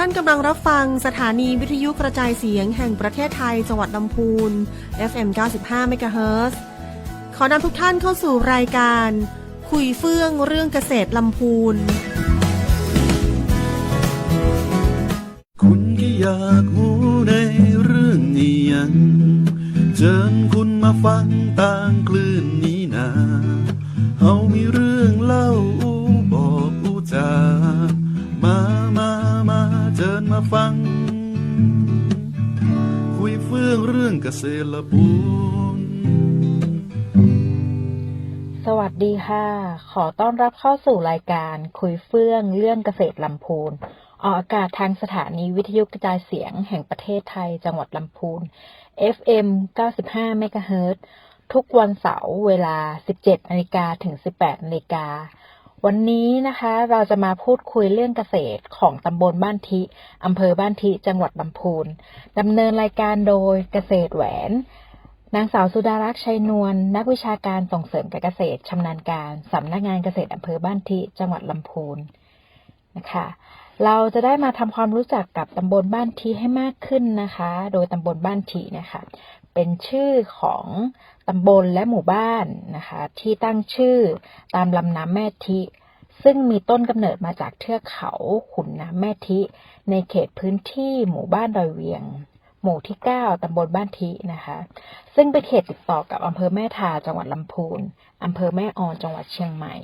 านกำลังรับฟังสถานีวิทยุกระจายเสียงแห่งประเทศไทยจังหวัดลำพูน FM 95 เมกะเฮิรตซ์ขอนำทุกท่านเข้าสู่รายการคุยเฟื่องเรื่องเกษตรลำพูนคุณก็อยากรู้ในเรื่องนี้ยังเชิญคุณมาฟังต่างคลื่นนี้นาเฮามีเรื่องเล่าบอกจามาเชิญมาฟังคุยเฟื่องเรื่องเกษตรลำพูนสวัสดีค่ะขอต้อนรับเข้าสู่รายการคุยเฟื่องเรื่องเกษตรลำพูนออกอากาศทางสถานีวิทยุกระจายเสียงแห่งประเทศไทยจังหวัดลำพูน FM 95 เมกะเฮิรตซ์ทุกวันเสาร์เวลา 17 นาฬิกาถึง 18 นาฬิกาวันนี้นะคะเราจะมาพูดคุยเรื่องเกษตรของตำบลบ้านทิอำเภอบ้านทิจังหวัดลำพูนดำเนินรายการโดยเกษตรแหวนนางสาวสุดารักษ์ชัยนวลนักวิชาการส่งเสริมการเกษตรชำนาญการสำนักงานเกษตรอำเภอบ้านทิจังหวัดลำพูนนะคะเราจะได้มาทำความรู้จักกับตำบลบ้านทิให้มากขึ้นนะคะโดยตำบลบ้านทินะคะเป็นชื่อของตำบลและหมู่บ้านนะคะที่ตั้งชื่อตามลำน้ำแม่ทิซึ่งมีต้นกำเนิดมาจากเทือกเขาขุนน้ำแม่ทิในเขตพื้นที่หมู่บ้านดอยเวียงหมู่ที่9ตำบลบ้านทินะคะซึ่งเป็นเขตติดต่อกับอำเภอแม่ทาจังหวัดลำพูนอำเภอแม่ออนจังหวัดเชียงใหม่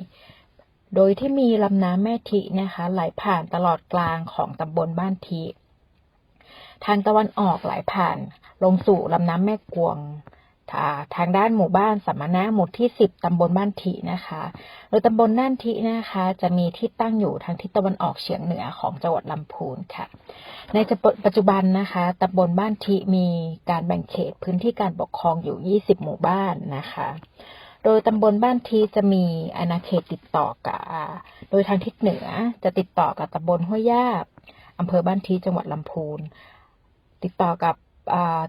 โดยที่มีลำน้ำแม่ทินะคะไหลผ่านตลอดกลางของตำบลบ้านทิทางตะวันออกไหลผ่านลงสู่ลำน้ำแม่กวงทางด้านหมู่บ้านสัมมนะหมู่ที่10ตำบลบ้านทินะคะโดยตำบลบ้านทินะคะจะมีที่ตั้งอยู่ทางทิศตะวันออกเฉียงเหนือของจังหวัดลำพูนค่ะในปัจจุบันนะคะตำบลบ้านทิมีการแบ่งเขตพื้นที่การปกครองอยู่20หมู่บ้านนะคะโดยตำบลบ้านทิจะมีอาณาเขตติดต่อกับโดยทางทิศเหนือจะติดต่อกับตำบลห้วยยาบอำเภอบ้านทิจังหวัดลำพูนติดต่อกับ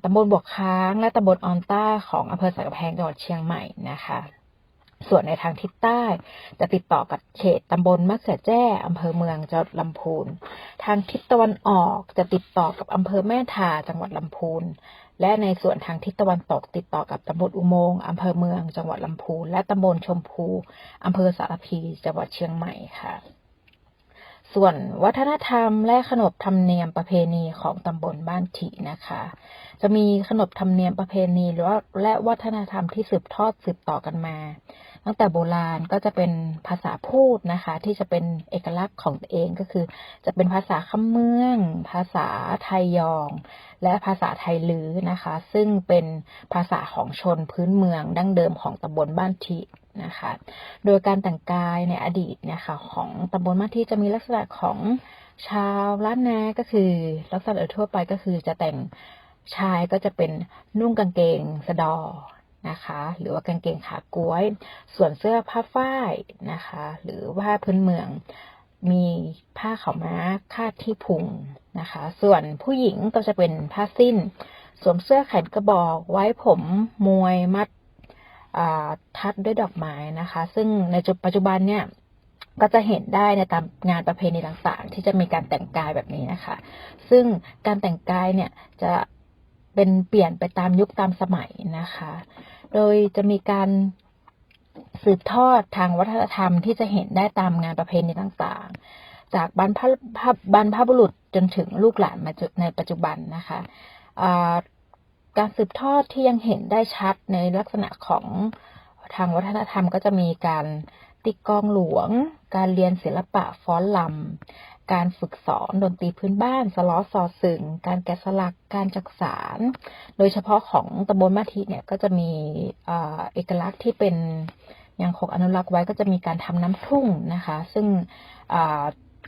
ตำบลบวกค้างและตำบลออนต้าของอำเภอสันกำแพงจังหวัดเชียงใหม่นะคะส่วนในทางทิศใต้จะติดต่อกับเขตตำบลมะเขือแจ้อำเภอเมืองจังหวัดลำพูนทางทิศตะวันออกจะติดต่อกับอำเภอแม่ทาจังหวัดลำพูนและในส่วนทางทิศตะวันตกติดต่อกับตำบลอุโมงค์อำเภอเมืองจังหวัดลำพูนและตำบลชมพูอำเภอสารพีจังหวัดเชียงใหม่ค่ะส่วนวัฒนธรรมและขนบธรรมเนียมประเพณีของตำบลบ้านทินะคะจะมีขนบธรรมเนียมประเพณีและวัฒนธรรมที่สืบต่อกันมาตั้งแต่โบราณก็จะเป็นภาษาพูดนะคะที่จะเป็นเอกลักษณ์ของตัวเองก็คือจะเป็นภาษาคำเมืองภาษาไทยยองและภาษาไทยลื้อนะคะซึ่งเป็นภาษาของชนพื้นเมืองดั้งเดิมของตำบลบ้านทินะคะโดยการแต่งกายในอดีตเนี่ยค่ะของตำบลบ้านทิจะมีลักษณะของชาวล้านนาก็คือลักษณะทั่วไปก็คือจะแต่งชายก็จะเป็นนุ่งกางเกงสะดอนะคะหรือว่ากางเกงขาก๊วยส่วนเสื้อผ้าฝ้ายนะคะหรือว่าพื้นเมืองมีผ้าขาวม้าคาดที่พุงนะคะส่วนผู้หญิงก็จะเป็นผ้าสิ้นสวมเสื้อแขนกระบอกไว้ผมมวยมัดทัดด้วยดอกไม้นะคะซึ่งในปัจจุบันเนี่ยก็จะเห็นได้ในตามงานประเพณีต่างๆที่จะมีการแต่งกายแบบนี้นะคะซึ่งการแต่งกายเนี่ยจะเป็นเปลี่ยนไปตามยุคตามสมัยนะคะโดยจะมีการสืบทอดทางวัฒนธรรมที่จะเห็นได้ตามงานประเพณีต่างๆจากบรรพบุรุษจนถึงลูกหลานมาในปัจจุบันนะคะการสืบทอดที่ยังเห็นได้ชัดในลักษณะของทางวัฒนธรรมก็จะมีการตีกลองหลวงการเรียนศิลปะฟ้อนรำการฝึกสอนดนตรีพื้นบ้านสล้อซอสึงการแกะสลักการจักสานโดยเฉพาะของตำบลบ้านทิเนี่ยก็จะมีเอกลักษณ์ที่เป็นยังคงอนุรักษ์ไว้ก็จะมีการทำน้ำทุ่งนะคะซึ่ง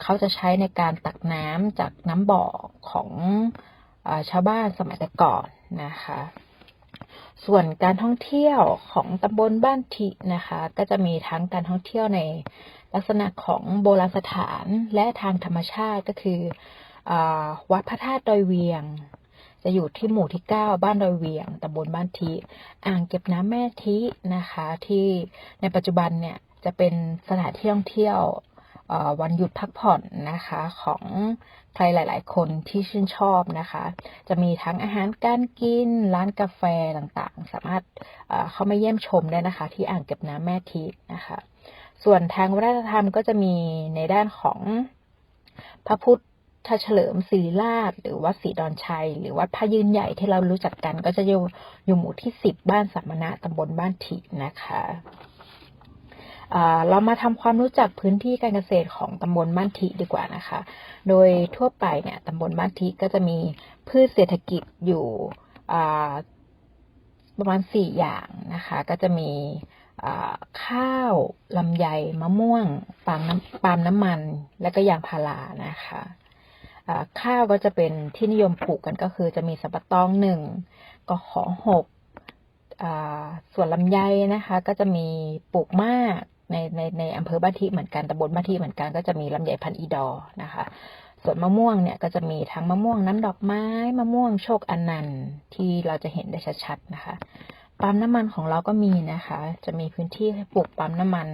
เขาจะใช้ในการตักน้ำจากน้ำบ่อของชาวบ้านสมัยแต่ก่อนนะคะส่วนการท่องเที่ยวของตำบลบ้านทินะคะก็จะมีทั้งการท่องเที่ยวในลักษณะของโบราณสถานและทางธรรมชาติก็คือวัดพระธาตุดอยเวียงจะอยู่ที่หมู่ที่9บ้านดอยเวียงตำบลบ้านทิอ่างเก็บน้ำแม่ทินะคะที่ในปัจจุบันเนี่ยจะเป็นสถานที่ท่องเที่ยว วันหยุดพักผ่อนนะคะของใครหลายๆคนที่ชื่นชอบนะคะจะมีทั้งอาหารการกินร้านกาแฟต่างๆสามารถเข้ามาเยี่ยมชมได้นะคะที่อ่างเก็บน้ำแม่ทินะคะส่วนทางวัฒนธรรมก็จะมีในด้านของพระพุทธเฉลิมศรีราชหรือวัดศรีดอนชัยหรือวัดพระยืนใหญ่ที่เรารู้จักกันก็จะอยู่หมู่ที่10บ้านสามณะตำบลบ้านถินะคะเรามาทำความรู้จักพื้นที่การเกษตรของตำบลบ้านทิดีกว่านะคะโดยทั่วไปเนี่ยตำบลบ้านทิก็จะมีพืชเศรษฐกิจอยู่ประมาณ4อย่างนะคะก็จะมีข้าวลำไยมะม่วงปาล์มน้ำมันและก็ยางพารานะคะข้าวก็จะเป็นที่นิยมปลูกกันก็คือจะมีสับปะตอง1กขอ6ส่วนลำไยนะคะก็จะมีปลูกมากในอำเภอบ้านทิเหมือนกันตำบลบ้านทิเหมือนกันก็จะมีลำไยพันธุ์อีดอร์นะคะส่วนมะม่วงเนี่ยก็จะมีทั้งมะม่วงน้ำดอกไม้มะม่วงโชคอนันต์ที่เราจะเห็นได้ชัดๆนะคะปาล์มน้ำมันของเราก็มีนะคะจะมีพื้นที่ให้ปลูกปาล์มน้ำมัน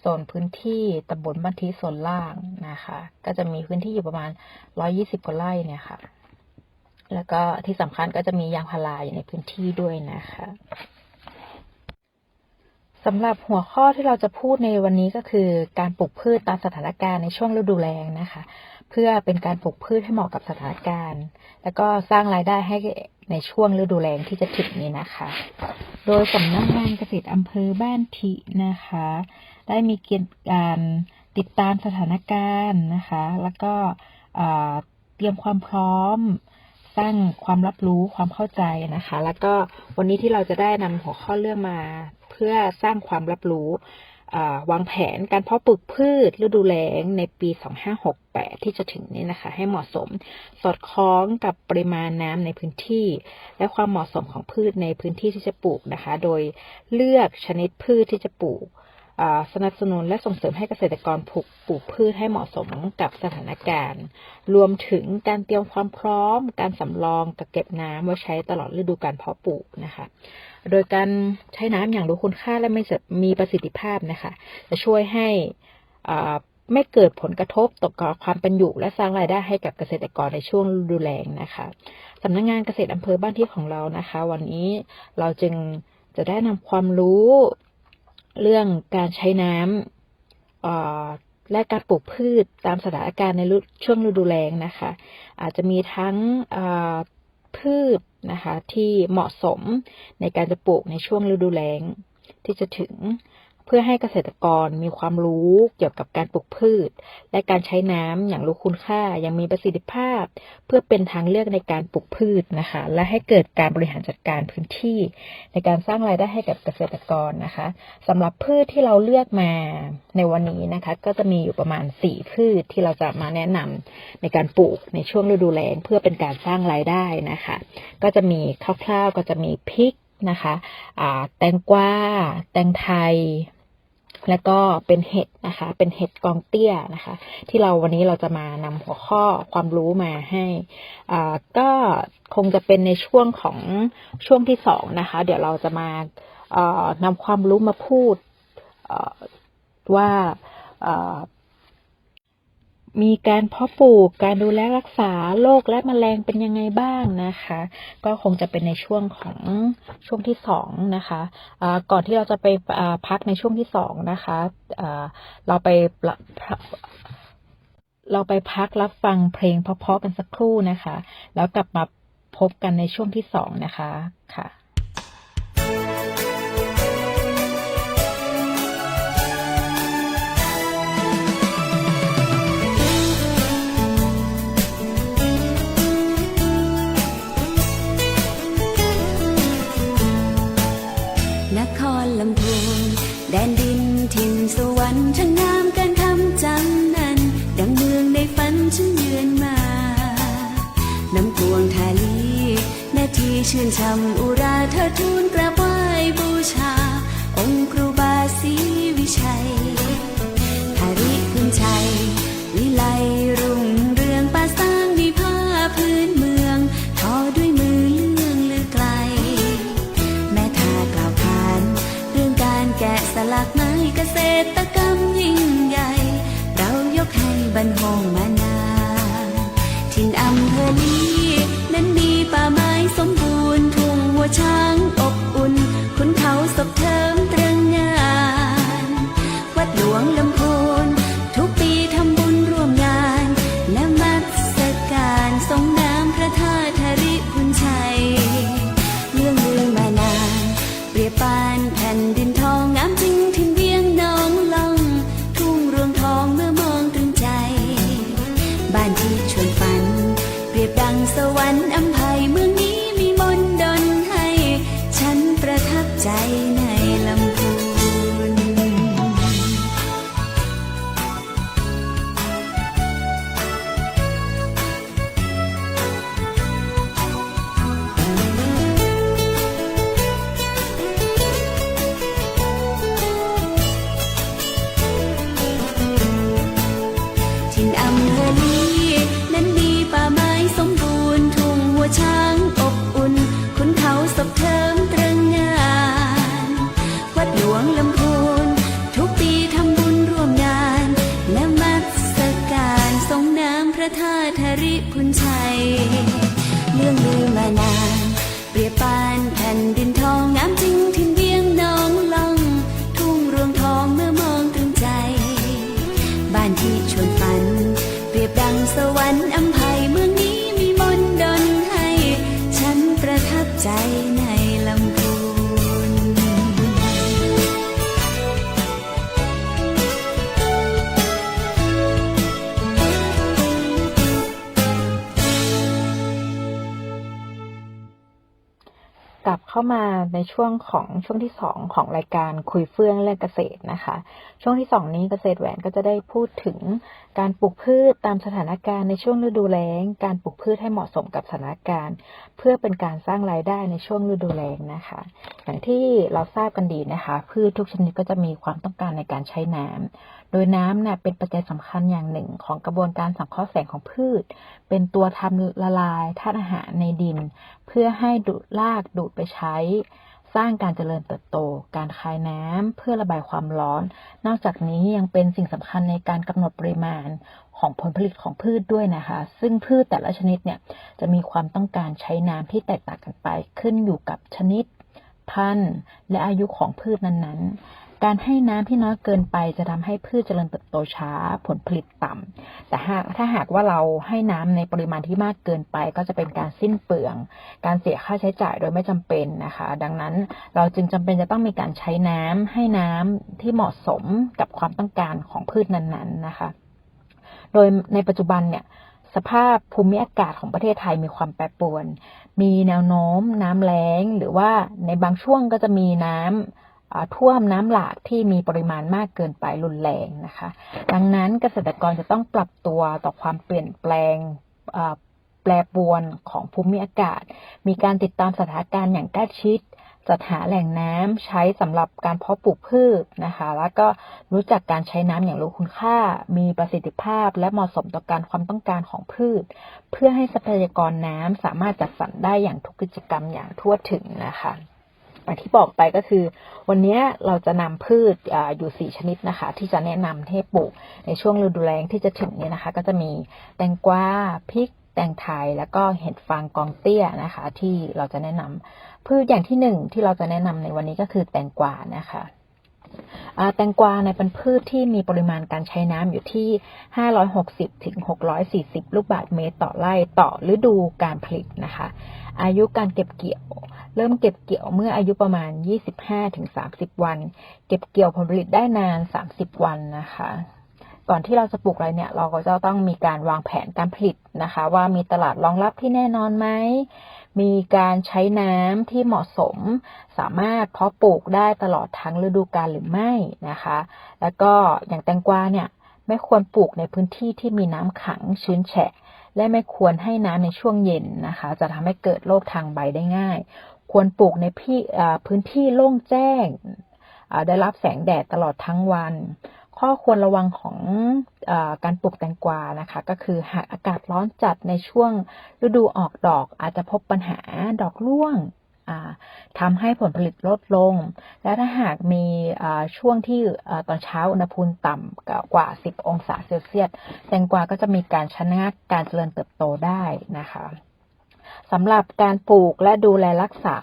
โซนพื้นที่ตำบลบ้านทิโซนล่างนะคะก็จะมีพื้นที่อยู่ประมาณ120กว่าไร่เนี่ยค่ะแล้วก็ที่สำคัญก็จะมียางพาราอยู่ในพื้นที่ด้วยนะคะสำหรับหัวข้อที่เราจะพูดในวันนี้ก็คือการปลูกพืชตามสถานการณ์ในช่วงฤดูแล้งนะคะเพื่อเป็นการปลูกพืชให้เหมาะกับสถานการณ์แล้วก็สร้างรายได้ให้ในช่วงฤดูแล้งที่จะถึงนี้นะคะโดยสำนักงานเกษตรอำเภอบ้านทินะคะได้มีการติดตามสถานการณ์นะคะแล้วก็เตรียมความพร้อมสร้างความรับรู้ความเข้าใจนะคะแล้วก็วันนี้ที่เราจะได้นำหัวข้อเรื่องมาเพื่อสร้างความรับรู้วางแผนการเพาะปลูกพืชฤดูแล้งในปี2568ที่จะถึงนี้นะคะให้เหมาะสมสอดคล้องกับปริมาณน้ำในพื้นที่และความเหมาะสมของพืชในพื้นที่ที่จะปลูกนะคะโดยเลือกชนิดพืชที่จะปลูกสนับสนุนและส่งเสริมให้เกษตรกรปลูกพืชให้เหมาะสมกับสถานการณ์รวมถึงการเตรียมความพร้อมการสำรองกักเก็บน้ำไว้ใช้ตลอดฤดูการเพาะปลูกนะคะโดยการใช้น้ำอย่างรู้คุณค่าและมีประสิทธิภาพนะคะจะช่วยให้ไม่เกิดผลกระทบต่อความเป็นอยู่และสร้างรายได้ให้กับเกษตรกรในช่วงฤดูแล้งนะคะสำนักงานเกษตรอำเภอบ้านทิของเรานะคะวันนี้เราจึงจะได้นำความรู้เรื่องการใช้น้ำและการปลูกพืชตามสถานการณ์ในช่วงฤดูแล้งนะคะอาจจะมีทั้งพืชนะคะที่เหมาะสมในการจะปลูกในช่วงฤดูแล้งที่จะถึงเพื่อให้เกษตรกรมีความรู้เกี่ยวกับการปลูกพืชและการใช้น้ำอย่างรู้คุณค่ายังมีประสิทธิภาพเพื่อเป็นทางเลือกในการปลูกพืชนะคะและให้เกิดการบริหารจัดการพื้นที่ในการสร้างรายได้ให้กับเกษตรกรนะคะสำหรับพืชที่เราเลือกมาในวันนี้นะคะก็จะมีอยู่ประมาณ4พืชที่เราจะมาแนะนำในการปลูกในช่วงฤดูแล้งเพื่อเป็นการสร้างรายได้นะคะก็จะมีคร่าวๆก็จะมีพริกนะคะแตงกวาแตงไทยแล้วก็เป็นเห็ดนะคะเป็นเห็ดกองเตี้ยนะคะที่วันนี้เราจะมานำหัวข้อความรู้มาให้ก็คงจะเป็นในช่วงที่2นะคะเดี๋ยวเราจะมานำความรู้มาพูดว่ามีการเพาะปลูกการดูแลรักษาโรคและแมลงเป็นยังไงบ้างนะคะก็คงจะเป็นในช่วงที่2นะคะก่อนที่เราจะไปพักในช่วงที่2นะคะเราไปพักรับฟังเพลงเพราะๆกันสักครู่นะคะแล้วกลับมาพบกันในช่วงที่2นะคะค่ะนครลำพูนแดนดินถิ่นสวรรค์ช่างงามการคำจำนั้นดังเมืองในฝันฉันเยือนมาน้ำพวงทาลีแม่ที่ชื่นชมอุราเธอทูลกราบไหว้บูชาองค์ครูบาศรีวิชัยหาริคุณชัยวิไลรุ่งเรืองป่าสร้างดีผ้าพื้นเมืองทอด้วยมือเลื่องลือไกลแม่ทากล่าวขานเรื่องการแกะสลักไม้เกษตรกรรมยิ่งใหญ่เรา ที่ชวนฝันเปรียบดังสวรรค์อัมภัยเมืองนี้มีมนต์ดลให้ฉันประทับใจในลำพูน ถิ่นอำเภอลีนั้นมีป่าไม้สมบูรณ์ทุ่งหัวช้างอบอุ่นขุนเขาสบเทิมตรึงงานวัดหลวงลำพูนทุกปีทำบุญร่วมงานนมัสการทรงน้ำพระธาตุธริพุนชัยเรื่องลือมานานเปรียบปานแผ่นดินทองงามจริงถิ่นเวียงน้องล่องทุ่งรวงทองเมื่อมองตรึงใจบ้านที่ชวนฝันเปรียบดังสวรรค์อัมภัยเมืองนี้มีมนต์ดลให้ฉันประทับใจในลำพูน กลับเข้ามาในช่วงที่สองของรายการคุยเฟื่องเรื่องเกษตรนะคะช่วงที่สองนี้เกษตรแหวนก็จะได้พูดถึงการปลูกพืชตามสถานการณ์ในช่วงฤดูแล้งการปลูกพืชให้เหมาะสมกับสถานการณ์เพื่อเป็นการสร้างรายได้ในช่วงฤดูแล้งนะคะอย่างที่เราทราบกันดีนะคะพืชทุกชนิดก็จะมีความต้องการในการใช้น้ำโดยน้ำเนี่ยเป็นปัจจัยสำคัญอย่างหนึ่งของกระบวนการสังเคราะห์แสงของพืชเป็นตัวทำละลายธาตุอาหารในดินเพื่อให้รากดูดไปใช้สร้างการเจริญเติบโตการคายน้ำเพื่อระบายความร้อนนอกจากนี้ยังเป็นสิ่งสำคัญในการกำหนดปริมาณของผลผลิตของพืชด้วยนะคะซึ่งพืชแต่ละชนิดเนี่ยจะมีความต้องการใช้น้ำที่แตกต่างกันไปขึ้นอยู่กับชนิดพันธุ์และอายุของพืชนั้นๆการให้น้ำที่น้อยเกินไปจะทำให้พืชเจริญเติบโตช้าผลผลิตต่ำแต่ถ้าหากว่าเราให้น้ำในปริมาณที่มากเกินไปก็จะเป็นการสิ้นเปลืองการเสียค่าใช้จ่ายโดยไม่จำเป็นนะคะดังนั้นเราจึงจำเป็นจะต้องมีการใช้น้ำให้น้ำที่เหมาะสมกับความต้องการของพืชนั้นๆนะคะโดยในปัจจุบันเนี่ยสภาพภูมิอากาศของประเทศไทยมีความแปรปรวนมีแนวโน้มน้ำแล้งหรือว่าในบางช่วงก็จะมีน้ำท่วมน้ำหลากที่มีปริมาณมากเกินไปรุนแรงนะคะดังนั้นเกษตรกรจะต้องปรับตัวต่อความเปลี่ยนแปลงแปรปรวนของภูมิอากาศมีการติดตามสถานการณ์อย่างใกล้ชิดจัดหาแหล่งน้ำใช้สำหรับการเพาะปลูกพืชนะคะแล้วก็รู้จักการใช้น้ำอย่างรู้คุณค่ามีประสิทธิภาพและเหมาะสมต่อการความต้องการของพืชเพื่อให้ทรัพยากรน้ำสามารถจัดสรรได้อย่างทุกกิจกรรมอย่างทั่วถึงนะคะที่บอกไปก็คือวันนี้เราจะนำพืชอยู่4ชนิดนะคะที่จะแนะนำให้ปลูกในช่วงฤดูแล้งที่จะถึงนี้นะคะก็จะมีแตงกวาพริกแตงไทยแล้วก็เห็ดฟางกองเตี้ยนะคะที่เราจะแนะนำพืชอย่างที่1ที่เราจะแนะนำในวันนี้ก็คือแตงกวานะคะแตงกวาเนี่ยเป็นพืชที่มีปริมาณการใช้น้ำอยู่ที่560ถึง640ลูกบาศก์เมตรต่อไร่ต่อฤดูการผลิตนะคะอายุการเก็บเกี่ยวเริ่มเก็บเกี่ยวเมื่ออายุประมาณ 25-30 วันเก็บเกี่ยวผลผลิตได้นาน30วันนะคะก่อนที่เราจะปลูกอะไรเนี่ยเราก็จะต้องมีการวางแผนการผลิตนะคะว่ามีตลาดรองรับที่แน่นอนไหมมีการใช้น้ำที่เหมาะสมสามารถเพาะปลูกได้ตลอดทั้งฤดูกาลหรือไม่นะคะแล้วก็อย่างแตงกวาเนี่ยไม่ควรปลูกในพื้นที่ที่มีน้ำขังชื้นแฉะและไม่ควรให้น้ำในช่วงเย็นนะคะจะทำให้เกิดโรคทางใบได้ง่ายควรปลูกในพื้นที่โล่งแจ้งได้รับแสงแดดตลอดทั้งวันข้อควรระวังของการปลูกแตงกวานะคะก็คือหากอากาศร้อนจัดในช่วงฤดูออกดอกอาจจะพบปัญหาดอกร่วงทำให้ผลผลิตลดลงและถ้าหากมีช่วงที่ตอนเช้าอุณหภูมิต่ำกว่า10องศาเซลเซียสแตงกวาก็จะมีการชะงักการเจริญเติบโตได้นะคะสำหรับการปลูกและดูแลรักษา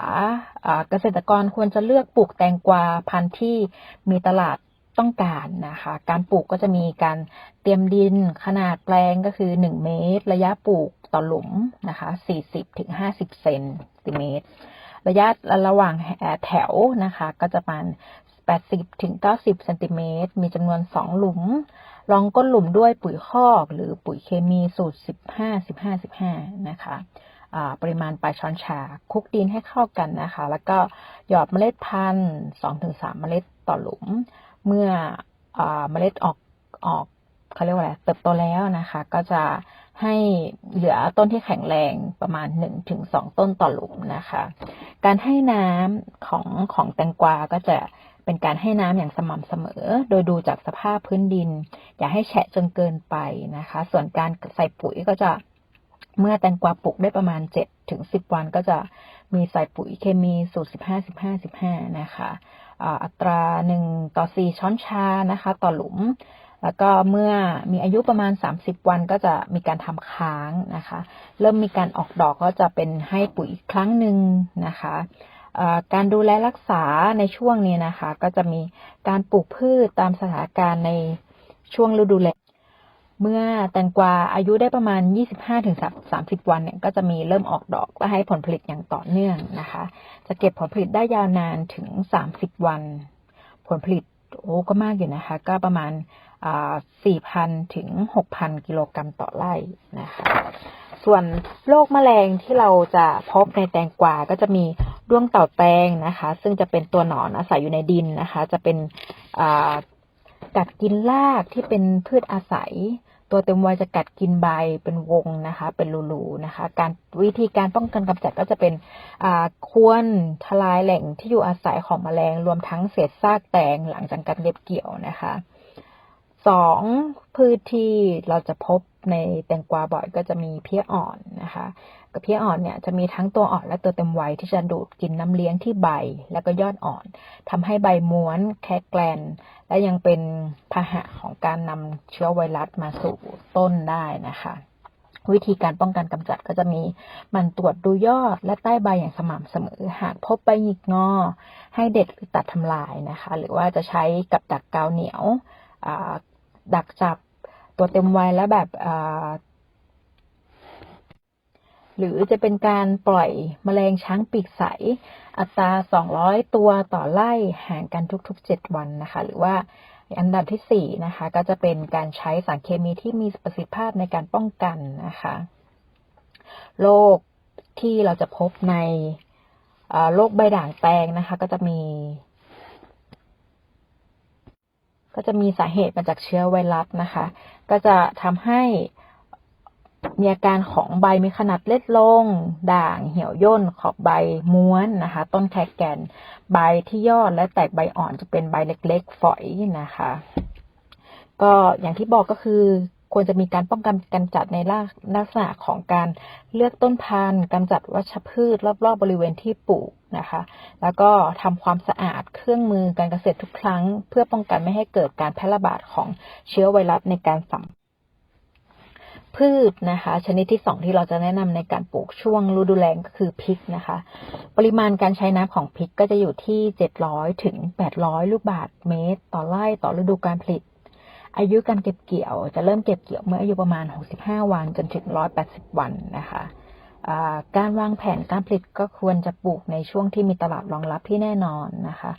เกษตรกรควรจะเลือกปลูกแตงกวาพันธุ์ที่มีตลาดต้องการนะคะการปลูกก็จะมีการเตรียมดินขนาดแปลงก็คือ1เมตรระยะปลูกต่อหลุมนะคะ40-50 เซนติเมตรระยะระหว่างแถวนะคะก็จะประมาณ 80ถึง90เซนติเมตรมีจำนวน2หลุมรองก้นหลุมด้วยปุ๋ยคอกหรือปุ๋ยเคมีสูตร15-15-15นะคะปริมาณปลายช้อนชาคลุกดินให้เข้ากันนะคะแล้วก็หยอดเมล็ดพันธุ์ 2-3 เมล็ดต่อหลุมเมื่อเมล็ดออกเขาเรียกว่าอะไรเติบโตแล้วนะคะก็จะให้เหลือต้นที่แข็งแรงประมาณ 1-2 ต้นต่อหลุมนะคะการให้น้ำของแตงกวาก็จะเป็นการให้น้ำอย่างสม่ำเสมอโดยดูจากสภาพพื้นดินอย่าให้แฉะจนเกินไปนะคะส่วนการใส่ปุ๋ยก็จะเมื่อแตงกวาปลูกได้ประมาณ 7-10 วันก็จะมีใส่ปุ๋ยเคมีสูตร15-15-15นะคะอัตรา1/4 ช้อนชานะคะต่อหลุมแล้วก็เมื่อมีอายุประมาณ30วันก็จะมีการทำค้างนะคะเริ่มมีการออกดอกก็จะเป็นให้ปุ๋ยอีกครั้งหนึ่งนะคะการดูแลรักษาในช่วงนี้นะคะก็จะมีการปลูกพืชตามสถานการณ์ในช่วงฤดูแล้งเมื่อแตงกวาอายุได้ประมาณ 25-30 วันเนี่ยก็จะมีเริ่มออกดอกและให้ผลผลิตอย่างต่อเนื่องนะคะจะเก็บผลผลิตได้ยาวนานถึง30วันผลผลิตก็มากอยู่นะคะก็ประมาณ4,000 ถึง 6,000 กิโลกรัมต่อไร่นะคะส่วนโรคแมลงที่เราจะพบในแตงกวาก็จะมีด้วงเต่าแตงนะคะซึ่งจะเป็นตัวหนอนอาศัยอยู่ในดินนะคะจะเป็นกัดกินรากที่เป็นพืชอาศัยตัวเต็มวัยจะกัดกินใบเป็นวงนะคะเป็นรูๆนะคะวิธีการป้องกันกำจัดก็จะเป็นควรทลายแหล่งที่อยู่อาศัยของแมลงรวมทั้งเศษซากแตงหลังจากการเก็บเกี่ยวนะคะ2พืชที่เราจะพบในแตงกวาบ่อยก็จะมีเพี้ยอ่อนนะคะกับเพี้ยอ่อนเนี่ยจะมีทั้งตัวอ่อนและตัวเต็มวัยที่จะดูดกินน้ำเลี้ยงที่ใบแล้วก็ยอดอ่อนทำให้ใบม้วนแคกแกลนและยังเป็นพาหะของการนำเชื้อไวรัสมาสู่ต้นได้นะคะวิธีการป้องกันกำจัดก็จะมีมันตรวจดูยอดและใต้ใบอย่างสม่ำเสมอหากพบใบหงิกงอให้เด็ดหรือตัดทำลายนะคะหรือว่าจะใช้กับดักกาวเหนียวดักจับตัวเต็มวัยและแบบหรือจะเป็นการปล่อยแมลงช้างปีกใสอัตรา200ตัวต่อไร่ห่างกันทุกๆ7วันนะคะหรือว่าอันดับที่4นะคะก็จะเป็นการใช้สารเคมีที่มีประสิทธิภาพในการป้องกันนะคะโรคที่เราจะพบในโรคใบด่างแตงนะคะก็จะมีสาเหตุมาจากเชื้อไวรัสนะคะก็จะทำให้มีอาการของใบมีขนาดเล็กลงด่างเหี่ยวย่นขอบใบม้วนนะคะต้นแคกแกนใบที่ยอดและแตกใบอ่อนจะเป็นใบเล็กๆฝอยนะคะก็อย่างที่บอกก็คือควรจะมีการป้องกันกำจัดในลักษณะของการเลือกต้นพันธุ์กำจัดวัชพืชรอบๆบริเวณที่ปลูกนะคะแล้วก็ทำความสะอาดเครื่องมือการเกษตรทุกครั้งเพื่อป้องกันไม่ให้เกิดการแพร่ระบาดของเชื้อไวรัสในการสัมพืชนะคะชนิดที่2ที่เราจะแนะนำในการปลูกช่วงฤดูแล้งก็คือพริกนะคะปริมาณการใช้น้ำของพริกก็จะอยู่ที่700 ถึง 800 ลูกบาศก์เมตรต่อไร่ต่อฤดูการผลิตอายุการเก็บเกี่ยวจะเริ่มเก็บเกี่ยวเมื่ออายุประมาณ65วันจนถึง180วันนะคะการวางแผนการผลิตก็ควรจะปลูกในช่วงที่มีตลาดรองรับที่แน่นอนนะคะ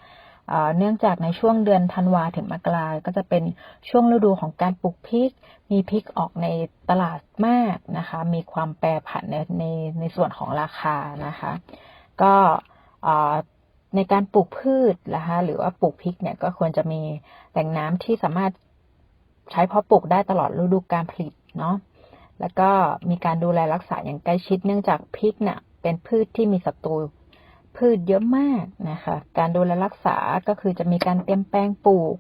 เนื่องจากในช่วงเดือนธันวาถึงมกราก็จะเป็นช่วงฤดูของการปลูกพริกมีพริกออกในตลาดมากนะคะมีความแปรผันในส่วนของราคานะคะก็ในการปลูกพืชนะคะหรือว่าปลูกพริกเนี่ยก็ควรจะมีแหล่งน้ำที่สามารถใช้เพาะปลูกได้ตลอดฤดูการผลิตเนาะแล้วก็มีการดูแลรักษาอย่างใกล้ชิดเนื่องจากพริกเนี่ยเป็นพืชที่มีศัตรูพืชเยอะมากนะคะการดูแลรักษาก็คือจะมีการเตรียมแปลงปลูก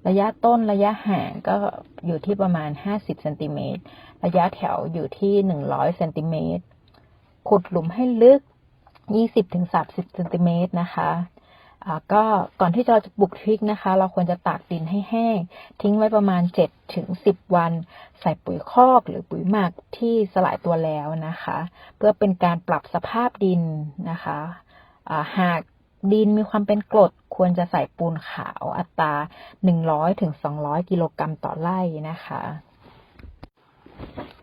ระยะต้นระยะห่างก็อยู่ที่ประมาณ50เซนติเมตรระยะแถวอยู่ที่100เซนติเมตรขุดหลุมให้ลึก20-30เซนติเมตรนะคะก็ก่อนที่เราจะปลูกพริกนะคะเราควรจะตากดินให้แห้งทิ้งไว้ประมาณ7-10วันใส่ปุ๋ยคอกหรือปุ๋ยหมักที่สลายตัวแล้วนะคะเพื่อเป็นการปรับสภาพดินนะคะหากดินมีความเป็นกรดควรจะใส่ปูนขาวอัตรา100-200 กิโลกรัมต่อไร่นะคะ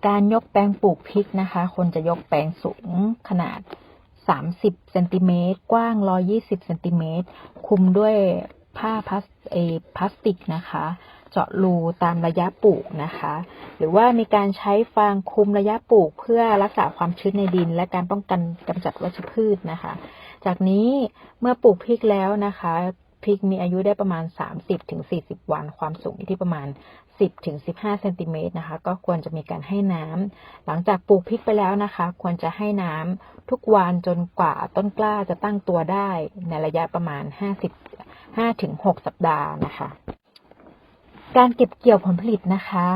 การยกแปลงปลูกพริกนะคะควรจะยกแปลงสูงขนาด30เซนติเมตรกว้าง120เซนติเมตรคุมด้วย ผ้าพลาสติกนะคะเจาะรูตามระยะปลูกนะคะหรือว่ามีการใช้ฟางคลุมระยะปลูกเพื่อรักษาความชื้นในดินและการป้องกันกำจัดวัชพืชนะคะจากนี้เมื่อปลูกพริกแล้วนะคะพริกมีอายุได้ประมาณ 30-40 วันความสูงอยู่ที่ประมาณ 10-15 เซนติเมตรนะคะก็ควรจะมีการให้น้ำหลังจากปลูกพริกไปแล้วนะคะควรจะให้น้ำทุกวันจนกว่าต้นกล้าจะตั้งตัวได้ในระยะประมาณ5-6 สัปดาห์นะคะการเก็บเกี่ยวผลผลิตนะคะ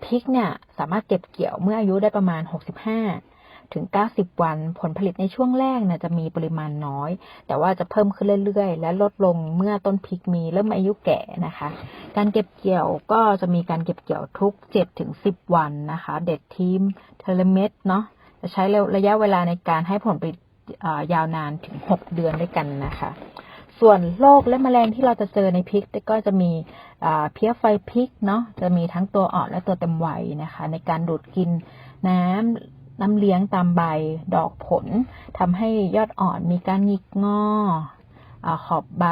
พริกเนี่ยสามารถเก็บเกี่ยวเมื่ออายุได้ประมาณ65-90 วันผลผลิตในช่วงแรกเนี่ยจะมีปริมาณน้อยแต่ว่าจะเพิ่มขึ้นเรื่อยๆและลดลงเมื่อต้นพริกมีเริ่มอายุแก่นะคะการเก็บเกี่ยวก็จะมีการเก็บเกี่ยวทุก 7-10 วันนะคะเด็ดทีมเทเลเมตเนาะจะใช้ระยะเวลาในการให้ผลผลิตยาวนานถึง6 เดือนด้วยกันนะคะส่วนโรคและแมลงที่เราจะเจอในพริกก็จะมีเพี้ยไฟพริกเนาะจะมีทั้งตัวอ่อนและตัวเต็มวัยนะคะในการดูดกินน้ำเลี้ยงตามใบดอกผลทำให้ยอดอ่อนมีการหงิกงอขอบใบ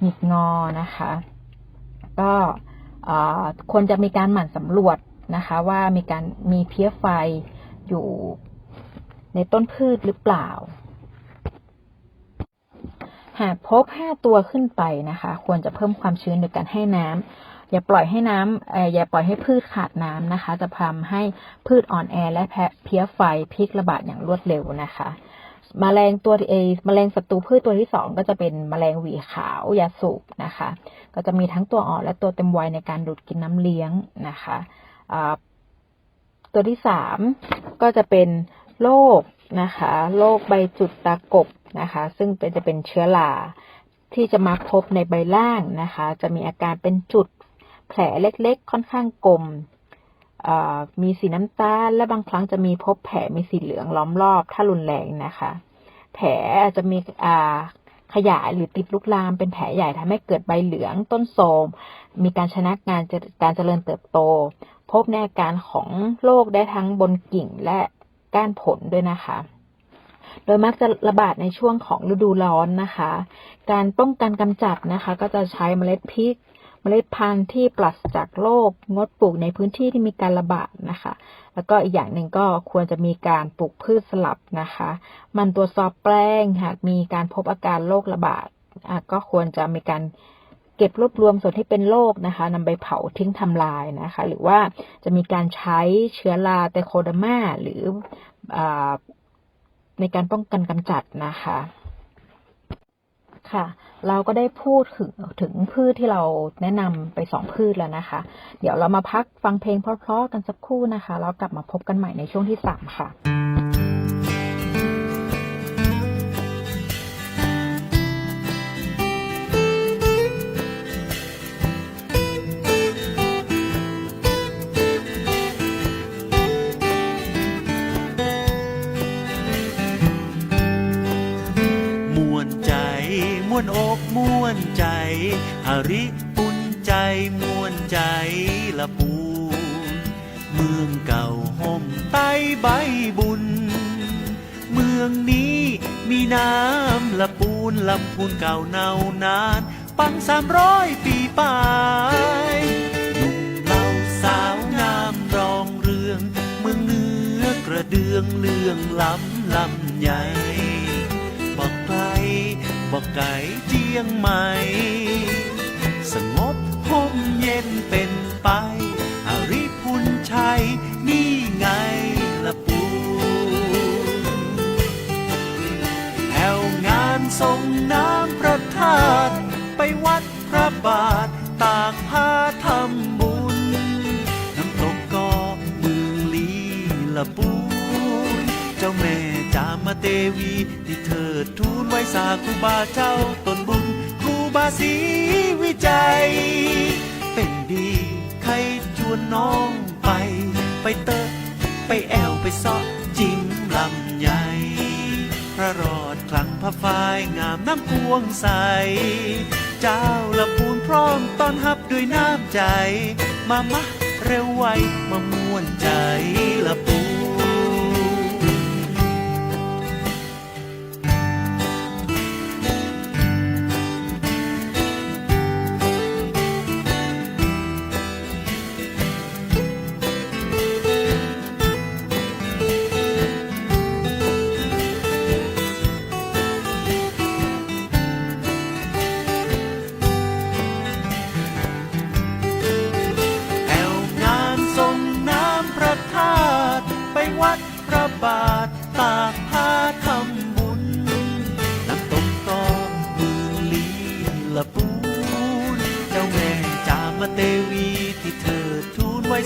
หงิกงอนะคะก็ควรจะมีการหมั่นสำรวจนะคะว่ามีเพี้ยไฟอยู่ในต้นพืชหรือเปล่าหากพบ5 ตัวขึ้นไปนะคะควรจะเพิ่มความชื้นโดยการให้น้ำอย่าปล่อยให้พืชขาดน้ำนะคะจะทำให้พืชอ่อนแอและเพี้ยไฟพริกระบาดอย่างรวดเร็วนะคะแมลงศัตรูพืชตัวที่2ก็จะเป็นแมลงหวีขาวยาสูบนะคะก็จะมีทั้งตัวอ่อนและตัวเต็มวัยในการดูดกินน้ำเลี้ยงนะคะตัวที่3ก็จะเป็นโรคนะคะโรคใบจุดตากบนะคะซึ่งจะเป็นเชื้อราที่จะมาพบในใบล่างนะคะจะมีอาการเป็นจุดแผลเล็กๆค่อนข้างกลมมีสีน้ำตาลและบางครั้งจะมีพบแผลมีสีเหลืองล้อมรอบถ้ารุนแรงนะคะแผลอาจจะมีขยายหรือติดลุกลามเป็นแผลใหญ่ทำให้เกิดใบเหลืองต้นโทรมมีการชะงักการเจริญเติบโตพบในอาการของโรคได้ทั้งบนกิ่งและก้านผลด้วยนะคะโดยมักจะระบาดในช่วงของฤดูร้อนนะคะการป้องกันกำจัดนะคะก็จะใช้เมล็ดพริกเมล็ดพันธุ์ที่ปราศจากโรคงดปลูกในพื้นที่ที่มีการระบาดนะคะแล้วก็อีกอย่างหนึ่งก็ควรจะมีการปลูกพืชสลับนะคะมันตรวจสอบแปลงหากมีการพบอาการโรคระบาดก็ควรจะมีการเก็บรวบรวมส่วนที่เป็นโรคนะคะนำไปเผาทิ้งทำลายนะคะหรือว่าจะมีการใช้เชื้อราไตโคเดอร์มาหรือในการป้องกันกำจัดนะคะค่ะเราก็ได้พูดถึงพืชที่เราแนะนำไป2 พืชแล้วนะคะเดี๋ยวเรามาพักฟังเพลงเพราะๆกันสักครู่นะคะแล้วกลับมาพบกันใหม่ในช่วงที่3ค่ะม่วนอกม่วนใจหาริปุ่นใจม่วนใจละปูเมืองเก่าห่มใต้ใบบุญเมืองนี้มีน้ำละปูนลำพูนเก่าเนานานปัง300 ปีป่ายหนุ่มเหล่าสาวงามรองเรืองเมืองเนื้อกระเดืองเลื่องลำใหญ่บอกไกลบอกไก่เจียงใหม่สงบห่มเย็นเป็นไปหาริพุนชัยนี่ไงละปูแถวงานส่งน้ำพระธาตุไปวัดพระบาทตากผ้าทำบุญน้ำตกก็เมืองลีละปูเจ้าแม่จามเทวีที่เถิดทูลไว้สาครูบาเจ้าตนบุญครูบาศรีวิจัยเป็นดีใครชวนน้องไปเติบไปแอวไปซอกจิ้มลำใหญ่พระรอดคลังพระฝ้ายงามน้ำพวงใสเจ้าละปูนพร้อมต้อนรับด้วยน้ำใจมาเร็วไวมาม่วนใจละปู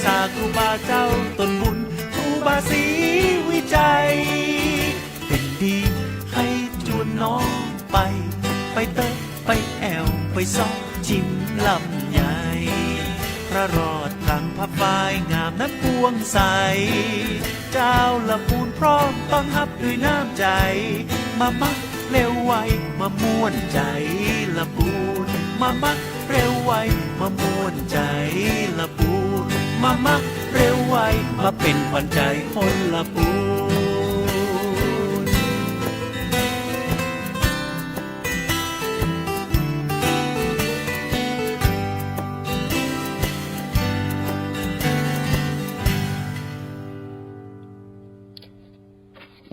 ษาครูบาเจ้าต้นบุญครูบาศรีวิจัยเป็นดีให้จวนน้องไปเตะไปแอวไปซอกชิมลำใหญ่พระรอดทางพระฝ่ายงามนักพวงใสเจ้าละปูนพร้อมต้อนรับด้วยน้ำใจมามักเร็วไวมาม่วนใจละปูนมามักเร็วไวมาม่วนใจละปูนมามักเร็วไวมาเป็นขวัญใจคนละปูน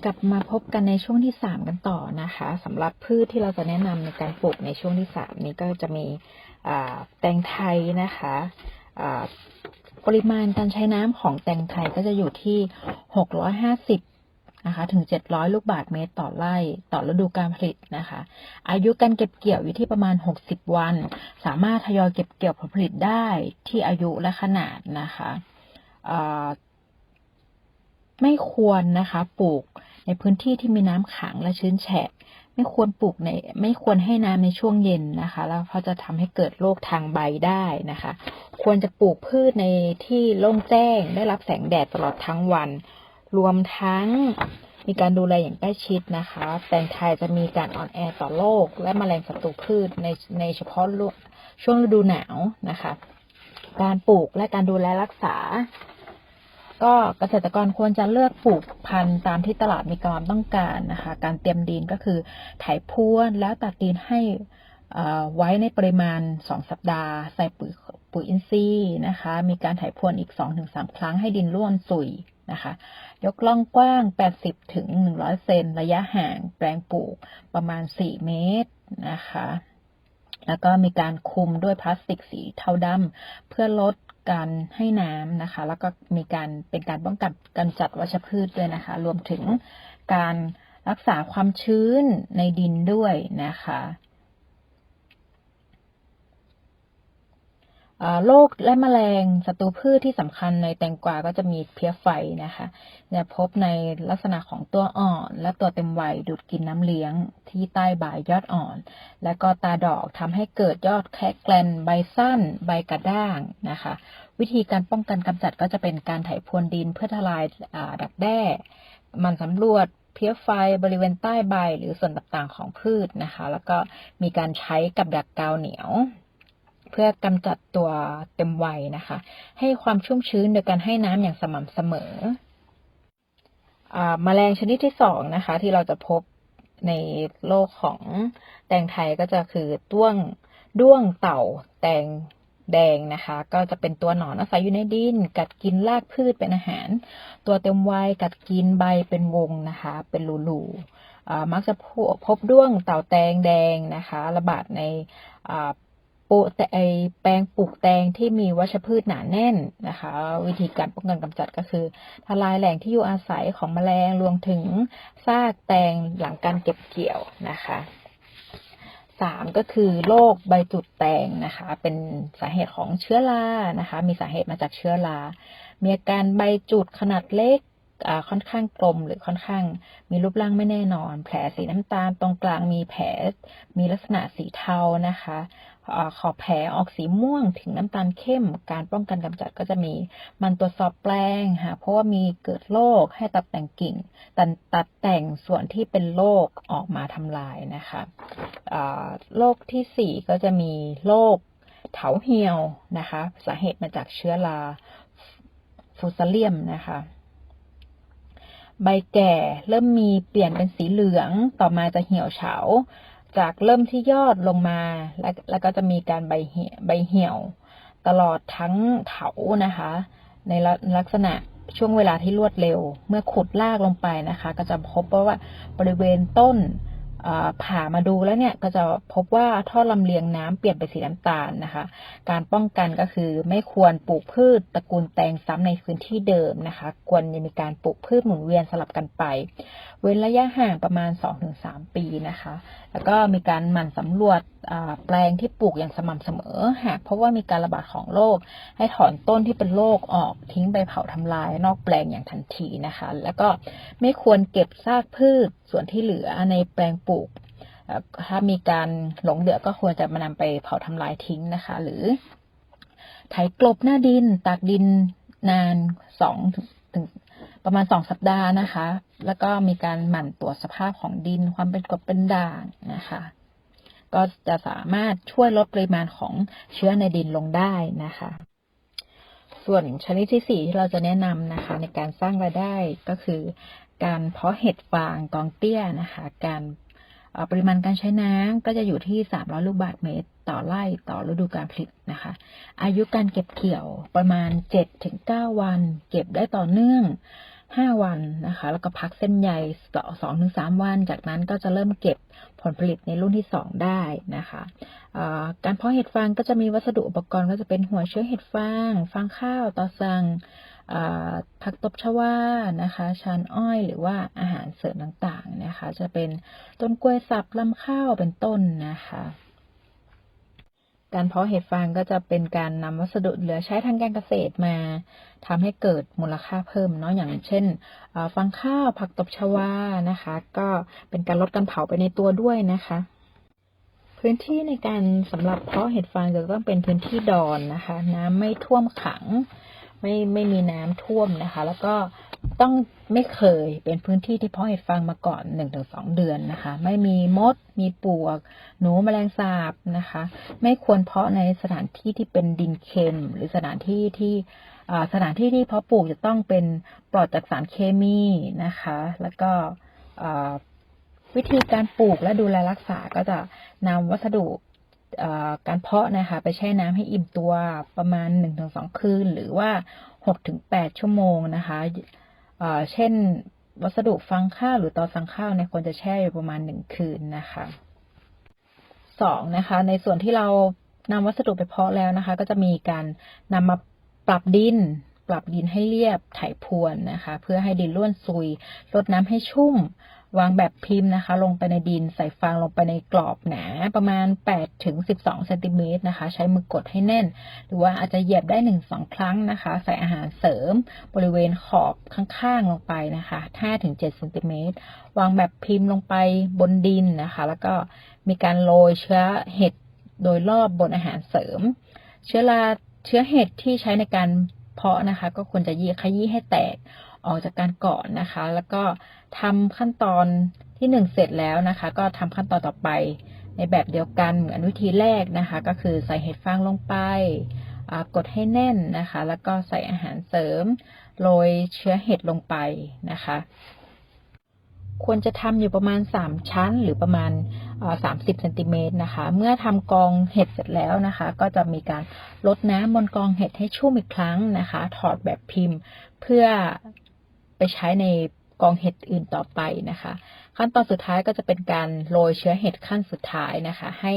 กลับมาพบกันในช่วงที่3กันต่อนะคะสำหรับพืชที่เราจะแนะนำในการปลูกในช่วงที่3นี้ก็จะมีแตงไทยนะคะปริมาณการใช้น้ำของแตงไทยก็จะอยู่ที่650นะคะถึง700ลูกบาศก์เมตรต่อไร่ต่อฤดูกาลผลิตนะคะอายุการเก็บเกี่ยวอยู่ที่ประมาณ60วันสามารถทยอยเก็บเกี่ยวผลผลิตได้ที่อายุและขนาดนะคะไม่ควรนะคะปลูกในพื้นที่ที่มีน้ำขังและชื้นแฉะไม่ควรให้น้ำในช่วงเย็นนะคะแล้วเพราะจะทำให้เกิดโรคทางใบได้นะคะควรจะปลูกพืชในที่โล่งแจ้งได้รับแสงแดดตลอดทั้งวันรวมทั้งมีการดูแลอย่างใกล้ชิดนะคะแตงไทยจะมีการอ่อนแอต่อโรคและแมลงศัตรูพืชในเฉพาะช่วงฤดูหนาวนะคะการปลูกและการดูแลรักษาก็เกษตรกรควรจะเลือกปลูกพันธุ์ตามที่ตลาดมีความต้องการนะคะการเตรียมดินก็คือไถพรวนแล้วตัดดินให้ไว้ในปริมาณ2สัปดาห์ใส่ปุ๋ยอินทรีย์นะคะมีการไถพรวนอีก 2-3 ครั้งให้ดินร่วนสุยนะคะยกล่องกว้าง80ถึง100เซนระยะห่างแปลงปลูกประมาณ4เมตรนะคะแล้วก็มีการคลุมด้วยพลาสติกสีเทาดำเพื่อลดการให้น้ำนะคะแล้วก็มีการเป็นการป้องกันกำจัดวัชพืชด้วยนะคะรวมถึงการรักษาความชื้นในดินด้วยนะคะโรคและแมลงศัตรูพืชที่สำคัญในแตงกวาก็จะมีเพลี้ยไฟนะคะจะพบในลักษณะของตัวอ่อนและตัวเต็มวัยดูดกินน้ำเลี้ยงที่ใต้ใบยอดอ่อนและก็ตาดอกทำให้เกิดยอดแคะแกลนใบสั้นใบกระด้างนะคะวิธีการป้องกันกำจัดก็จะเป็นการไถพรวนดินเพื่อทลายดักแด้มันสำรวจเพลี้ยไฟบริเวณใต้ใบหรือส่วนต่างๆของพืชนะคะแล้วก็มีการใช้กับดักกาวเหนียวเพื่อกำจัดตัวเต็มวัยนะคะให้ความชุ่มชื้นโดยการให้น้ำอย่างสม่ำเสมอแมลงชนิดที่2นะคะที่เราจะพบในโลกของแตงไทยก็จะคือด้วงเต่าแตงแดงนะคะก็จะเป็นตัวหนอนอาศัยอยู่ในดินกัดกินรากพืชเป็นอาหารตัวเต็มวัยกัดกินใบเป็นวงนะคะเป็นรูมักจะพบด้วงเต่าแตงแดงนะคะระบาดในแปลงปลูกแตงที่มีวัชพืชหนาแน่นนะคะวิธีการป้องกันกำจัดก็คือทลายแหล่งที่อยู่อาศัยของแมลงรวมถึงซากแตงหลังการเก็บเกี่ยวนะคะ3ก็คือโรคใบจุดแตงนะคะเป็นสาเหตุของเชื้อรานะคะมีสาเหตุมาจากเชื้อรามีอาการใบจุดขนาดเล็กค่อนข้างกลมหรือค่อนข้างมีรูปร่างไม่แน่นอนแผลสีน้ำตาลตรงกลางมีแผลมีลักษณะสีเทานะคะขอบแผลออกสีม่วงถึงน้ำตาลเข้มการป้องกันกำจัดก็จะมีมันตรวจสอบแปลงเพราะว่ามีเกิดโรคให้ตัดแต่งกิ่งตัดแต่งส่วนที่เป็นโรคออกมาทำลายนะคะโรคที่4ก็จะมีโรคเถาเหี่ยวนะคะสาเหตุมาจากเชื้อราฟูซาเลียมนะคะใบแก่เริ่มมีเปลี่ยนเป็นสีเหลืองต่อมาจะเหี่ยวเฉาจากเริ่มที่ยอดลงมาแล้วก็จะมีการใบเหี่ยวตลอดทั้งเถานะคะในลักษณะช่วงเวลาที่รวดเร็วเมื่อขุดรากลงไปนะคะก็จะพบว่าบริเวณต้น ผ่ามาดูแล้วเนี่ยก็จะพบว่าท่อลำเลียงน้ำเปลี่ยนไปสีน้ำตาลนะคะการป้องกันก็คือไม่ควรปลูกพืชตระกูลแตงซ้ำในพื้นที่เดิมนะคะควรจะมีการปลูกพืชหมุนเวียนสลับกันไปเว้นระยะห่างประมาณ 2-3 ปีนะคะแล้วก็มีการหมั่นสำรวจแปลงที่ปลูกอย่างสม่ำเสมอหากพบว่ามีการระบาดของโรคให้ถอนต้นที่เป็นโรคออกทิ้งไปเผาทำลายนอกแปลงอย่างทันทีนะคะแล้วก็ไม่ควรเก็บซากพืชส่วนที่เหลือในแปลงปลูกถ้ามีการหลงเหลือก็ควรจะมานำไปเผาทำลายทิ้งนะคะหรือไถกลบหน้าดินตากดินนานถึงประมาณ2 สัปดาห์นะคะแล้วก็มีการหมั่นตรวจสภาพของดินความเป็นกรดเป็นด่างนะคะก็จะสามารถช่วยลดปริมาณของเชื้อในดินลงได้นะคะส่วนชนิดที่4ที่เราจะแนะนำนะคะในการสร้างรายได้ก็คือการเพาะเห็ดฟางกองเตี้ยนะคะการปริมาณการใช้น้ำก็จะอยู่ที่300 ลูกบาศก์เมตรต่อไร่ต่อฤดูกาลผลิตนะคะอายุการเก็บเกี่ยวประมาณ 7-9 วันเก็บได้ต่อเนื่อง5 วันนะคะแล้วก็พักเส้นใย 2-3 วันจากนั้นก็จะเริ่มเก็บผลผลิตในรุ่นที่2ได้นะคะการเพาะเห็ดฟางก็จะมีวัสดุอุปกรณ์ก็จะเป็นหัวเชื้อเห็ดฟางฟางข้าวตอสังผักตบชวานะคะชานอ้อยหรือว่าอาหารเสริมต่างๆนะคะจะเป็นต้นกล้วยสับลำข้าวเป็นต้นนะคะการเพาะเห็ดฟางก็จะเป็นการนำวัสดุเหลือใช้ทางการเกษตรมาทำให้เกิดมูลค่าเพิ่มเนาะอย่างเช่นฟางข้าวผักตบชวานะคะก็เป็นการลดการเผาไปในตัวด้วยนะคะพื้นที่ในการสำหรับเพาะเห็ดฟางจะต้องเป็นพื้นที่ดอนนะคะน้ำไม่ท่วมขังไม่มีน้ำท่วมนะคะแล้วก็ต้องไม่เคยเป็นพื้นที่ที่เพาะเห็ดฟางมาก่อน 1-2 เดือนนะคะไม่มีมดมีปลวกหนูแมลงสาบนะคะไม่ควรเพาะในสถานที่ที่เป็นดินเค็มหรือสถานที่ที่เพาะปลูกจะต้องเป็นปลอดจากสารเคมีนะคะแล้วก็วิธีการปลูกและดูแลรักษาก็จะนำวัสดุการเพาะนะคะไปแช่น้ำให้อิ่มตัวประมาณ 1-2 คืนหรือว่า 6-8 ชั่วโมงนะคะเช่นวัสดุฟางข้าวหรือตอสังข้าวเนี่ยควรจะแช่อยู่ประมาณ1 คืนนะคะ2นะคะในส่วนที่เรานำวัสดุไปเพาะแล้วนะคะก็จะมีการนำมาปรับดินให้เรียบไถพรวนนะคะเพื่อให้ดินร่วนซุยรดน้ำให้ชุ่มวางแบบพิมพ์นะคะลงไปในดินใส่ฟางลงไปในกรอบหนาประมาณ 8-12 เซนติเมตรนะคะใช้มือกดให้แน่นหรือว่าอาจจะเหยียบได้ 1-2 ครั้งนะคะใส่อาหารเสริมบริเวณขอบข้างๆลงไปนะคะ 5-7 เซนติเมตรวางแบบพิมพ์ลงไปบนดินนะคะแล้วก็มีการโรยเชื้อเห็ดโดยรอบบนอาหารเสริมเชื้อเห็ดที่ใช้ในการเพาะนะคะก็ควรจะขยี้ให้แตกออกจากการเกาะนะคะแล้วก็ทำขั้นตอนที่1เสร็จแล้วนะคะก็ทำขั้นตอนต่อไปในแบบเดียวกันเหมือนวิธีแรกนะคะก็คือใส่เห็ดฟางลงไปกดให้แน่นนะคะแล้วก็ใส่อาหารเสริมโรยเชื้อเห็ดลงไปนะคะควรจะทำอยู่ประมาณ3 ชั้นหรือประมาณ30 เซนติเมตรนะคะเมื่อทำกองเห็ดเสร็จแล้วนะคะก็จะมีการรดน้ำบนกองเห็ดให้ชุ่มอีกครั้งนะคะถอดแบบพิมพ์เพื่อไปใช้ในกองเห็ดอื่นต่อไปนะคะขั้นตอนสุดท้ายก็จะเป็นการโรยเชื้อเห็ดขั้นสุดท้ายนะคะให้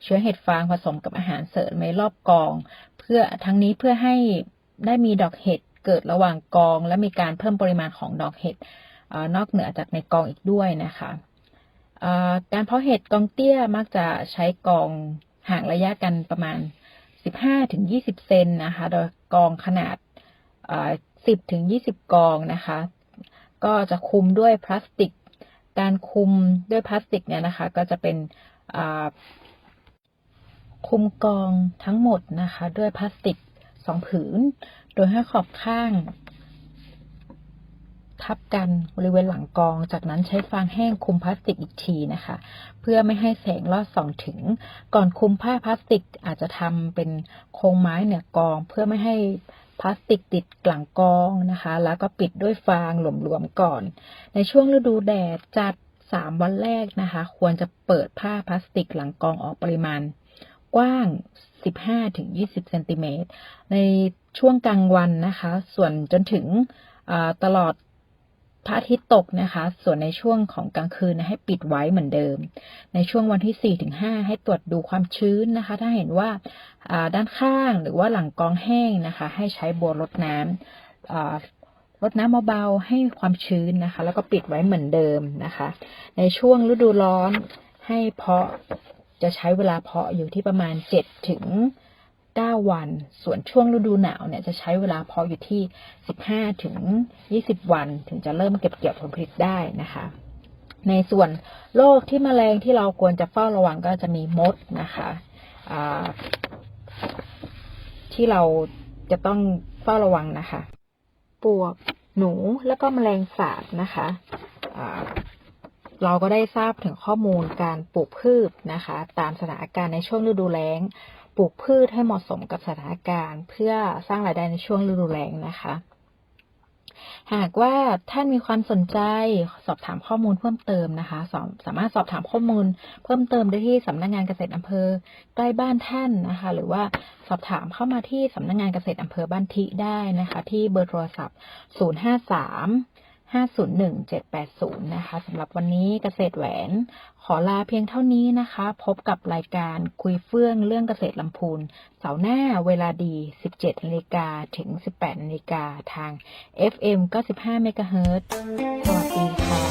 เชื้อเห็ดฟางผสมกับอาหารเสริมในรอบกองเพื่อให้ได้มีดอกเห็ดเกิดระหว่างกองและมีการเพิ่มปริมาณของดอกเห็ดนอกเหนือจากในกองอีกด้วยนะคะการเพาะเห็ดกองเตี้ยมักจะใช้กองห่างระยะกันประมาณ 15-20 เซนนะคะโดยกองขนาด10-20 กองนะคะก็จะคุมด้วยพลาสติกการคุมด้วยพลาสติกเนี่ยนะคะก็จะเป็นคุมกองทั้งหมดนะคะด้วยพลาสติก2 ผืนโดยให้ขอบข้างทับกันบริเวณหลังกองจากนั้นใช้ฟางแห้งคุมพลาสติกอีกทีนะคะเพื่อไม่ให้แสงลอดส่องถึงก่อนคุมผ้าพลาสติกอาจจะทำเป็นโครงไม้เหนือกองเพื่อไม่ให้พลาสติกติดกลางกองนะคะแล้วก็ปิดด้วยฟางหลวมๆก่อนในช่วงฤดูแดดจัด3 วันแรกนะคะควรจะเปิดผ้าพลาสติกหลังกองออกปริมาณกว้าง 15-20 เซนติเมตรในช่วงกลางวันนะคะส่วนจนถึงตลอด พระอาทิตย์ตกนะคะส่วนในช่วงของกลางคืนนะให้ปิดไว้เหมือนเดิมในช่วงวันที่ 4-5 ให้ตรวจดูความชื้นนะคะถ้าเห็นว่าด้านข้างหรือว่าหลังกองแห้งนะคะให้ใช้บัวรดน้ำรดน้ำเบาๆให้ความชื้นนะคะแล้วก็ปิดไว้เหมือนเดิมนะคะในช่วงฤดูร้อนให้เพาะจะใช้เวลาเพาะอยู่ที่ประมาณ7-9 วันส่วนช่วงฤดูหนาวเนี่ยจะใช้เวลาเพาะอยู่ที่15-20 วันถึงจะเริ่มเก็บเกี่ยวผลผลิตได้นะคะในส่วนโรคที่แมลงที่เราควรจะเฝ้าระวังก็จะมีมดนะคะที่เราจะต้องเฝ้าระวังนะคะปลวกหนูแล้วก็แมลงสาบนะคะเราก็ได้ทราบถึงข้อมูลการปลูกพืชนะคะตามสถานการณ์ในช่วงฤดูแล้งปลูกพืชให้เหมาะสมกับสถานการณ์เพื่อสร้างรายได้ในช่วงฤดูแล้งนะคะหากว่าท่านมีความสนใจสอบถามข้อมูลเพิ่มเติมนะคะสามารถสอบถามข้อมูลเพิ่มเติมได้ที่สำนักงานเกษตรอำเภอใกล้บ้านท่านนะคะหรือว่าสอบถามเข้ามาที่สำนักงานเกษตรอำเภอบ้านทิได้นะคะที่เบอร์โทรศัพท์053-501-780นะคะสำหรับวันนี้เกษตรแหวนขอลาเพียงเท่านี้นะคะพบกับรายการคุยเฟื่องเรื่องเกษตรลำพูนเสาร์หน้าเวลาดี 17 นาฬิกาถึง 18 นาฬิกาทาง FM 95 เมกะเฮิรตซ์ สวัสดีค่ะ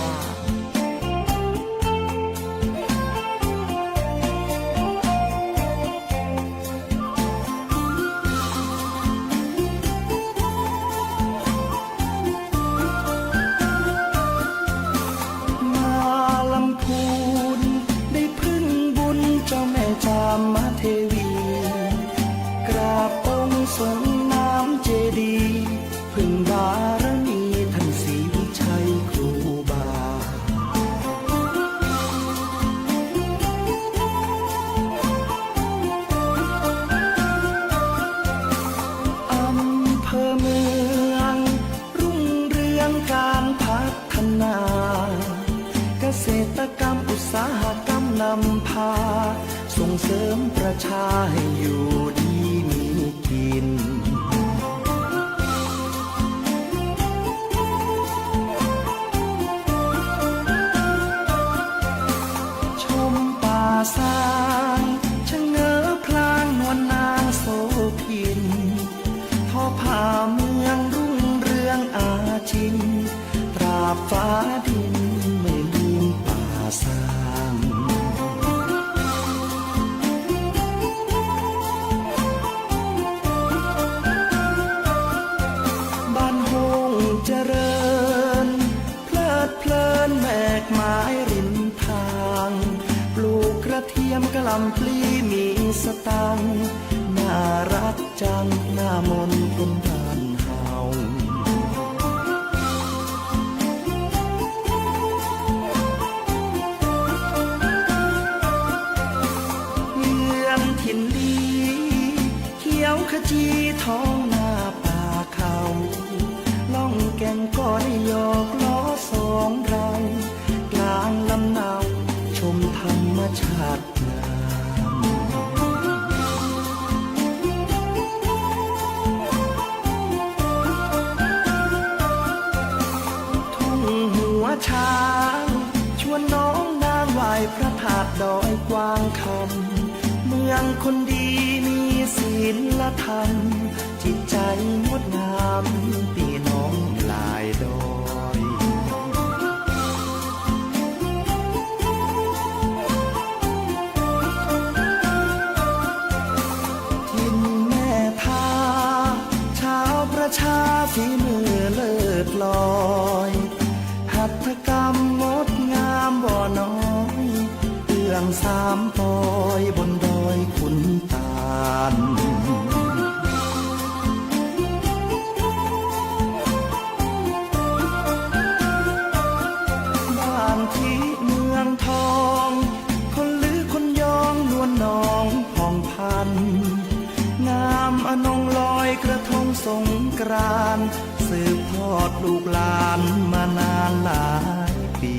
มาลำพูนได้พึ่งบุญเจ้าแม่จามมาเทวีกราบองค์ทรงน้ำเจดีย์พึ่งบารมีท่านศรีวิชัยครูบาอำเภอเมืองรุ่งเรืองการพัฒนาเกษตรกรรมอุตสาหกรรมนำพาส่งเสริมประชาให้อยู่ดีมีกินชมป่าสางชะเง้อพลางนวลนางโสพินทอผ้าเมืองรุ่งเรืองอาชินตราบฟ้าดินไม่ลืมป่าสางบ้านโฮงเจริญเพลิดเพลินแมกไม้ริมทางปลูกกระเทียมกะหล่ำปลีมีสตังค์น่ารักจังหน้ามนต์คนบ้านเฮาเมืองถิ่นดีเขียวขจีท้องนาป่าเขาล่องแก่งก็ได้หยอกล้อสองเรากลางลำเนาชมธรรมชาติงามทุ่งหัวช้างชวนน้องนางไหว้พระธาตุดอยกวางคำเมืองคนดีมีศีลธรรมจิตใจงดงามพี่น้องหลายดอยทินแม่ทาชาวประชาฝีมือเลิศลอยหัตถกรรมงดงามบ่น้อยเรื่องสามปอยบนดอยขุนตาลบ้านที่เมืองทองคนลือคนยองนวลน้องผ่องพันงามอนงลอยกระทงสงกรานต์สืบทอดลูกหลานมานานหลายปี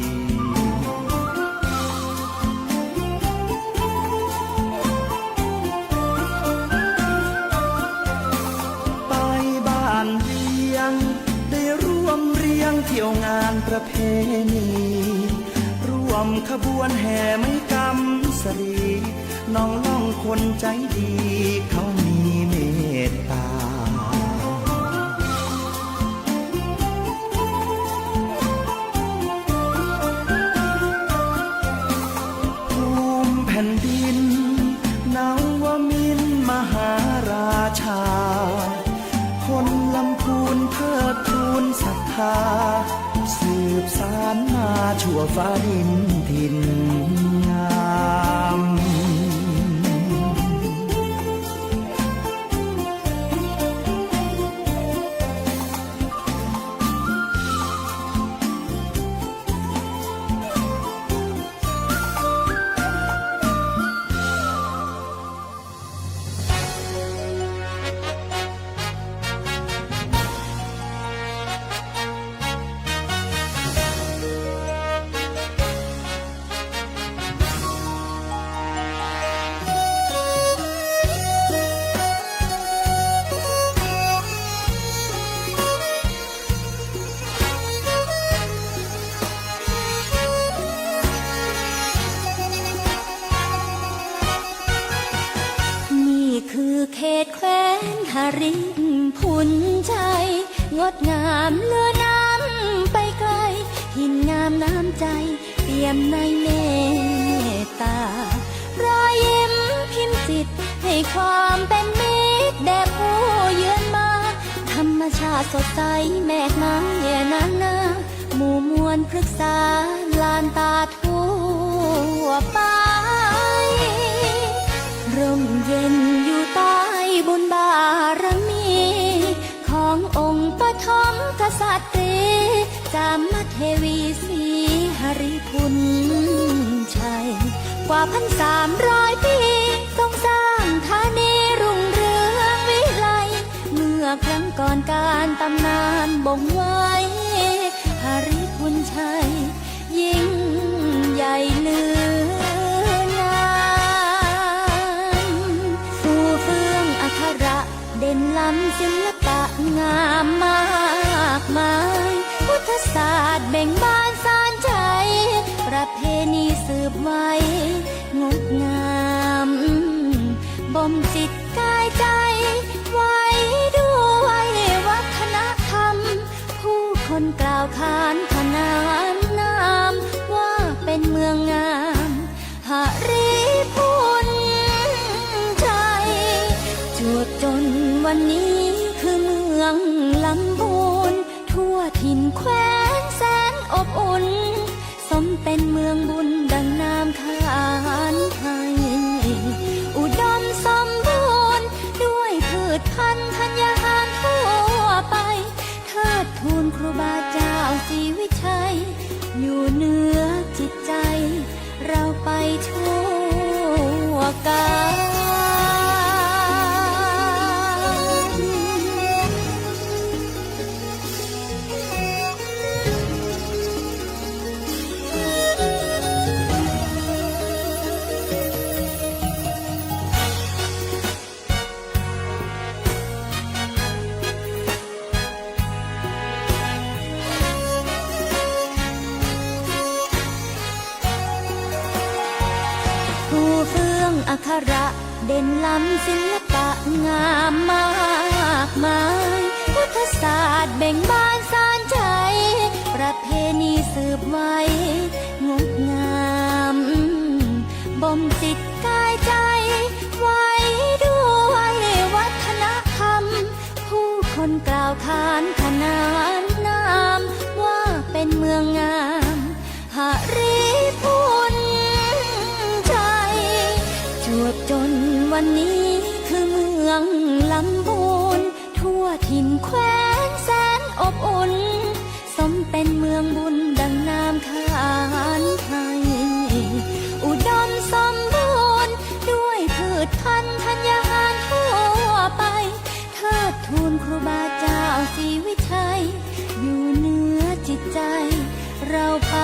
ไปบ้านเวียง ได้ร่วมเรียงเที่ยวงานประเพณีร่วมขบวนแห่ไม้กำสรีน้องล่องคนใจดีเขามีเมตตาภูมิแผ่นดินนวมินทร์มหาราชาคนลำพูนเทิดทูนศรัทธาสืบสานมาชั่วฟ้าดินถิ่นงามนี่คือเขตแคว้นหรินพุนชัยงดงามเลือน้ำไปไกลหินงามน้ำใจเปี่ยมในเมตตารอยยิ้มพิมพ์จิตให้ความเป็นมิตรแด่ผู้เยือนมาธรรมชาติสดใสแมกไม้นานนาหมู่มวลพฤกษาลานตาทั่วไปร่มเย็นอยู่ใต้บุญบารมีขององค์ปฐมกษัตริย์จามเทวีศรีหริพุนชัยกว่า1,300 ปีทรงสร้างธานีรุ่งเรืองวิไลเมื่อครั้งก่อนการตำนานบ่งไว้หริพุนชัยยิ่งใหญ่เหลืองามฟูเฟื่องอัคระเด่นล้ำศิลปะงามมากมายพุทธศาสตร์เบ่งบานสานใจประเพณีสืบไว้งดงามบ่มจิตกายใจไว้ด้วยวัฒนธรรมผู้คนกล่าวขานขนานนามว่าเป็นเมืองงามหริพุนชัยจวบจนวันนี้คือเมืองลำพูนทั่วถิ่นแคว้นแสนอบอุ่นสมเป็นเมืองบุญดังนามขานไทยอุดมสมบูรณ์ด้วยพืชพันธุ์ธัญญาหารทั่วไปเทิดทูนครูบาเจ้าศรีวิชัยอยู่เหนือจิตใจเราไปทั่วกัน อัคระเด่นล้ำศิลปะงามมากมายพุทธศาสตร์เบ่งบานสานใจประเพณีสืบไว้งดงามบ่มจิตกายใจไว้ด้วยวัฒนธรรมผู้คนกล่าวขานขนานนามว่าเป็นเมืองงามหริพุนชัยจวบจนวันนี้คือเมืองลำพูนทั่วถิ่นแคว้นแสนอบอุ่นสมเป็นเมืองบุญดังนามขานไทยอุดมสมบูรณ์ด้วยพืชพันธุ์ธัญญาหารทั่วไปเทิดทูนครูบาเจ้าศรีวิชัยอยู่เหนือจิตใจเราไป